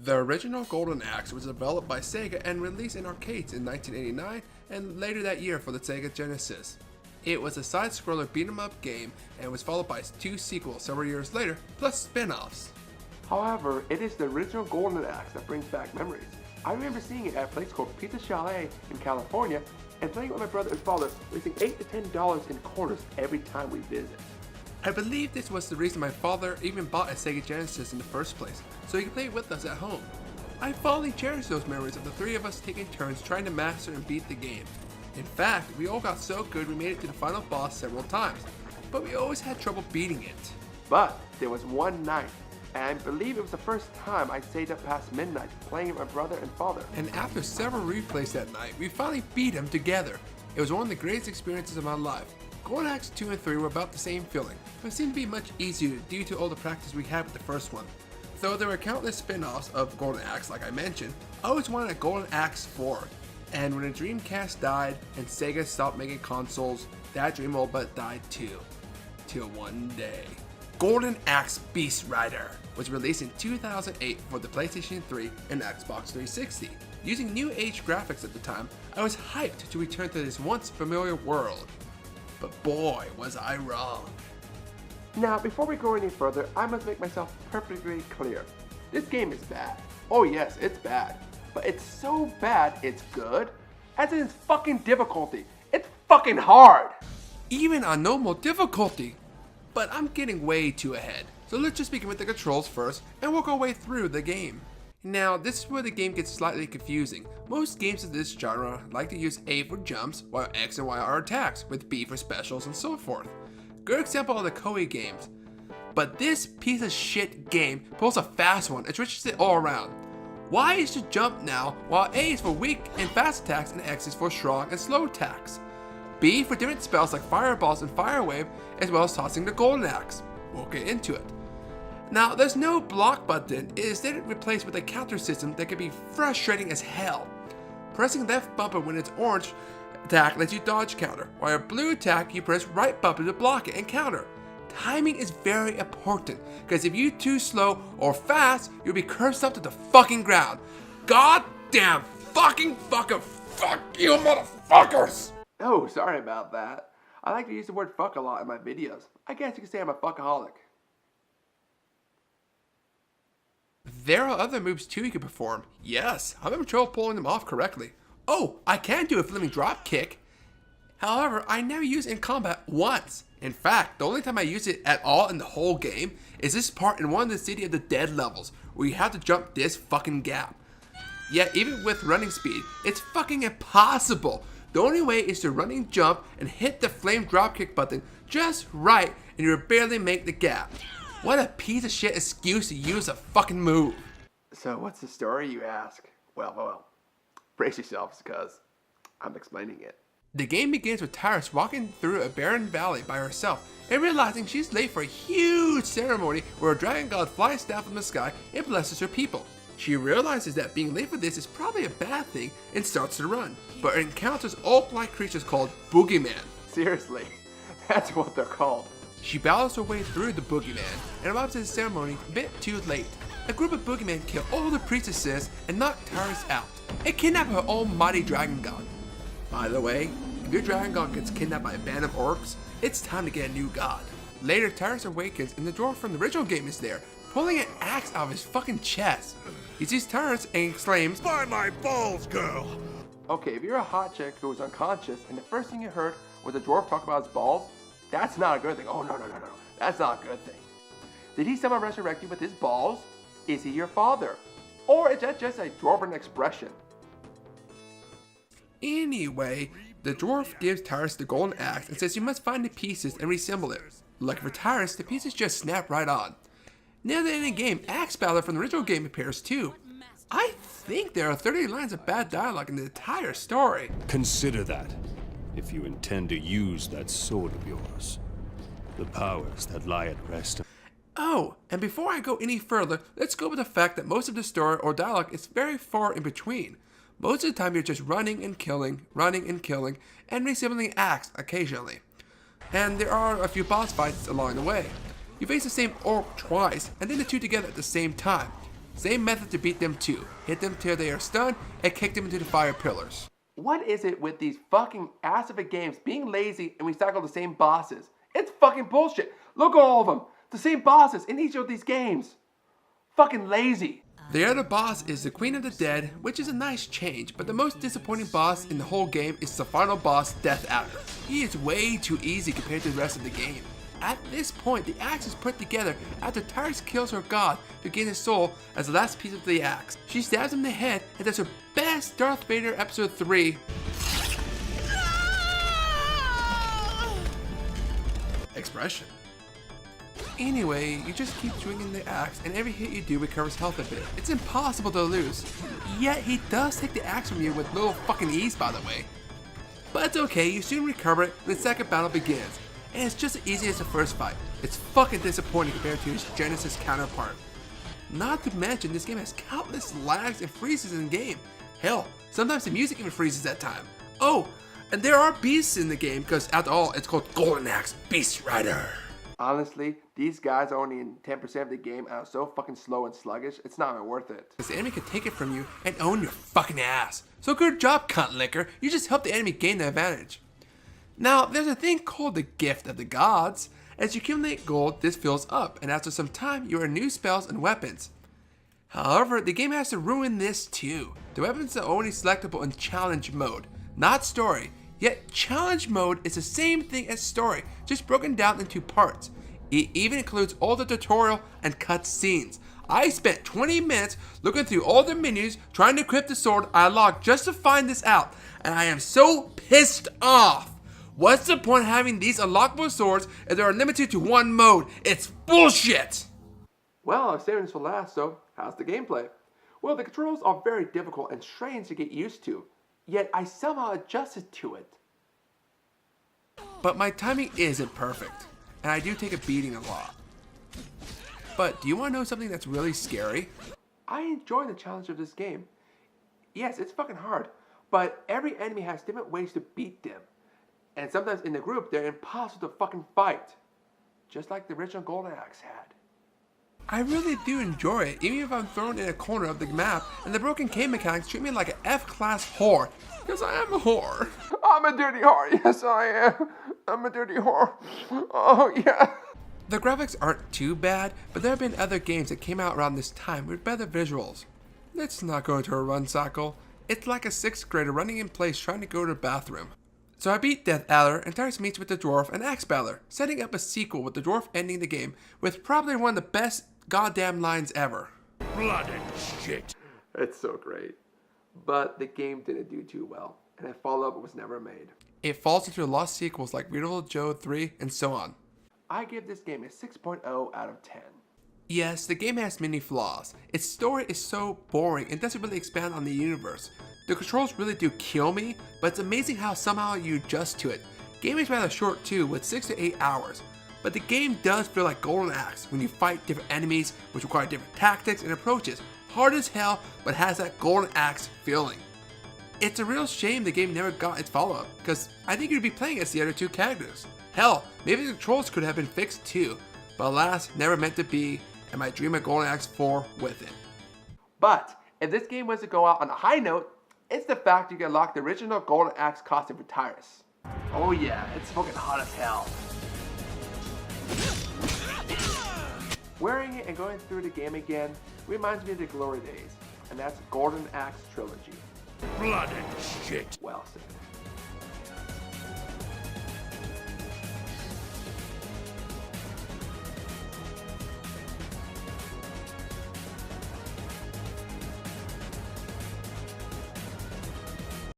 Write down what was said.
The original Golden Axe was developed by Sega and released in arcades in 1989 and later that year for the Sega Genesis. It was a side-scroller beat-em-up game and was followed by 2 sequels several years later, plus spin-offs. However, it is the original Golden Axe that brings back memories. I remember seeing it at a place called Pizza Chalet in California and playing with my brother and father, wasting $8 to $10 in quarters every time we visit. I believe this was the reason my father even bought a Sega Genesis in the first place, so he could play it with us at home. I fondly cherish those memories of the 3 of us taking turns trying to master and beat the game. In fact, we all got so good we made it to the final boss several times, but we always had trouble beating it. But there was one night, and I believe it was the first time I stayed up past midnight playing with my brother and father. And after several replays that night, we finally beat him together. It was one of the greatest experiences of my life. Golden Axe 2 and 3 were about the same feeling, but seemed to be much easier due to all the practice we had with the first one. Though there were countless spin-offs of Golden Axe like I mentioned, I always wanted a Golden Axe 4. And when the Dreamcast died and Sega stopped making consoles, that dream all but died too. Till one day. Golden Axe Beast Rider was released in 2008 for the PlayStation 3 and Xbox 360. Using new age graphics at the time, I was hyped to return to this once familiar world. But boy, was I wrong. Now, before we go any further, I must make myself perfectly clear. This game is bad. Oh yes, it's bad. But it's so bad it's good, as in its fucking difficulty. It's fucking hard! Even on normal difficulty. But I'm getting way too ahead. So let's just begin with the controls first and work our way through the game. Now, this is where the game gets slightly confusing. Most games of this genre like to use A for jumps, while X and Y are attacks, with B for specials and so forth. Good example are the Koei games. But this piece of shit game pulls a fast one and switches it all around. Y is to jump now, while A is for weak and fast attacks and X is for strong and slow attacks. B for different spells like Fireballs and Fire Wave, as well as tossing the Golden Axe. We'll get into it. Now, there's no block button, it is instead replaced with a counter system that can be frustrating as hell. Pressing left bumper when it's orange attack lets you dodge counter, while your blue attack you press right bumper to block it and counter. Timing is very important, because if you're too slow or fast, you'll be cursed up to the fucking ground. Goddamn fucking fucker, fuck you motherfuckers! Oh, sorry about that. I like to use the word fuck a lot in my videos. I guess you could say I'm a fuckaholic. There are other moves too you can perform. Yes, I'm having trouble pulling them off correctly. Oh, I can do a flipping drop kick. However, I never use it in combat once. In fact, the only time I use it at all in the whole game is this part in one of the City of the Dead levels, where you have to jump this fucking gap. Yet, even with running speed, it's fucking impossible. The only way is to running jump and hit the flame dropkick button just right, and you'll barely make the gap. What a piece of shit excuse to use a fucking move. So what's the story, you ask? Well, brace yourselves, because I'm explaining it. The game begins with Tyrus walking through a barren valley by herself and realizing she's late for a huge ceremony where a dragon god flies down from the sky and blesses her people. She realizes that being late for this is probably a bad thing and starts to run, but encounters orc-like creatures called Boogeyman. Seriously, that's what they're called. She battles her way through the Boogeyman and arrives at the ceremony a bit too late. A group of Boogeymen kill all the priestesses and knock Tyrus out and kidnap her almighty dragon god. By the way, if your dragon god gets kidnapped by a band of orcs, it's time to get a new god. Later, Tyrus awakens and the dwarf from the original game is there, pulling an axe out of his fucking chest. He sees Tyrus and exclaims, "By my balls, girl!" Okay, if you're a hot chick who was unconscious and the first thing you heard was a dwarf talk about his balls, that's not a good thing. Oh, no. That's not a good thing. Did he somehow resurrect you with his balls? Is he your father? Or is that just a dwarven expression? Anyway, the dwarf gives Tyrus the golden axe and says you must find the pieces and reassemble it. Lucky for Tyrus, the pieces just snap right on. Near the end of the game, Axe Battler from the original game appears too. I think there are 30 lines of bad dialogue in the entire story. Consider that, if you intend to use that sword of yours. The powers that lie at rest. Oh, and before I go any further, let's go with the fact that most of the story or dialogue is very far in between. Most of the time you're just running and killing, and resembling Axe occasionally. And there are a few boss fights along the way. You face the same orc twice, and then the two together at the same time. Same method to beat them too. Hit them till they are stunned and kick them into the fire pillars. What is it with these fucking ass of a games being lazy and recycle the same bosses? It's fucking bullshit. Look at all of them. The same bosses in each of these games. Fucking lazy. The other boss is the Queen of the Dead, which is a nice change, but the most disappointing boss in the whole game is the final boss, Death Adder. He is way too easy compared to the rest of the game. At this point, the axe is put together after Tyrus kills her god to gain his soul as the last piece of the axe. She stabs him in the head and does her best Darth Vader episode 3 expression. Anyway, you just keep swinging the axe and every hit you do recovers health a bit. It's impossible to lose. Yet he does take the axe from you with little fucking ease, by the way. But it's okay, you soon recover it when the second battle begins. And it's just as easy as the first fight. It's fucking disappointing compared to his Genesis counterpart. Not to mention, this game has countless lags and freezes in the game. Hell, sometimes the music even freezes at time. Oh, and there are beasts in the game because after all, it's called Golden Axe Beast Rider. Honestly, these guys are only in 10% of the game and are so fucking slow and sluggish, it's not even worth it. Because the enemy can take it from you and own your fucking ass. So good job, cunt licker. You just help the enemy gain the advantage. Now, there's a thing called the Gift of the Gods. As you accumulate gold, this fills up, and after some time, you earn new spells and weapons. However, the game has to ruin this too. The weapons are only selectable in challenge mode, not story. Yet challenge mode is the same thing as story, just broken down into parts. It even includes all the tutorial and cut scenes. I spent 20 minutes looking through all the menus trying to equip the sword I locked just to find this out, and I am so pissed off. What's the point of having these unlockable swords if they are limited to one mode? It's bullshit! Well, I'm saving this for last, so how's the gameplay? Well, the controls are very difficult and strange to get used to, yet I somehow adjusted to it. But my timing isn't perfect, and I do take a beating a lot. But do you want to know something that's really scary? I enjoy the challenge of this game. Yes, it's fucking hard, but every enemy has different ways to beat them. And sometimes in the group, they're impossible to fucking fight. Just like the original Golden Axe had. I really do enjoy it, even if I'm thrown in a corner of the map and the broken game mechanics treat me like an F-class whore. Because I am a whore. I'm a dirty whore, yes I am. I'm a dirty whore. Oh yeah. The graphics aren't too bad, but there have been other games that came out around this time with better visuals. Let's not go into a run cycle. It's like a 6th grader running in place trying to go to the bathroom. So I beat Death Adder and Tyrus meets with the dwarf and Axe Battler, setting up a sequel with the dwarf ending the game with probably one of the best goddamn lines ever. Blood and shit. It's so great. But the game didn't do too well, and a follow-up was never made. It falls into the lost sequels like Beautiful Joe 3 and so on. I give this game a 6.0 out of 10. Yes, the game has many flaws. Its story is so boring and doesn't really expand on the universe. The controls really do kill me, but it's amazing how somehow you adjust to it. Game is rather short too, with 6 to 8 hours. But the game does feel like Golden Axe when you fight different enemies, which require different tactics and approaches. Hard as hell, but has that Golden Axe feeling. It's a real shame the game never got its follow-up, because I think you'd be playing as the other two characters. Hell, maybe the controls could have been fixed too, but alas, never meant to be, and my dream of Golden Axe 4 with it. But if this game was to go out on a high note, it's the fact you can lock the original Golden Axe costume for Tyrus. Oh yeah, it's fucking hot as hell. Wearing it and going through the game again reminds me of the glory days, and that's Golden Axe Trilogy. Blood and shit. Well said.